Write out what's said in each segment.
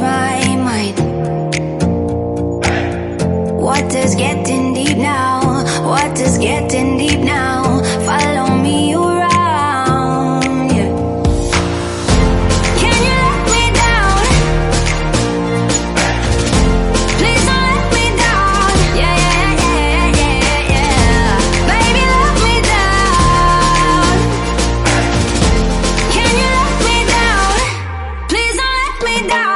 my mind? What does getting deep now? What does getting deep now? Follow me around, yeah. Can you let me down? Please don't let me down. Yeah, yeah, yeah, yeah, yeah. Baby, let me down. Can you let me down? Please don't let me down.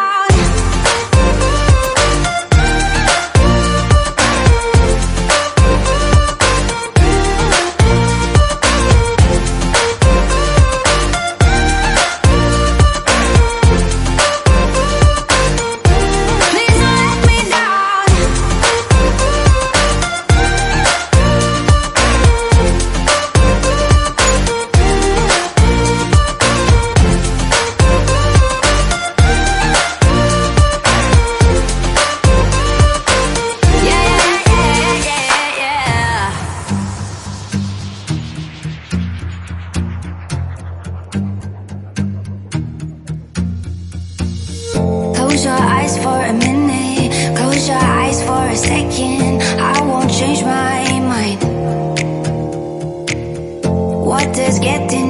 Close your eyes for a minute, close your eyes for a second. I won't change my mind. What does getting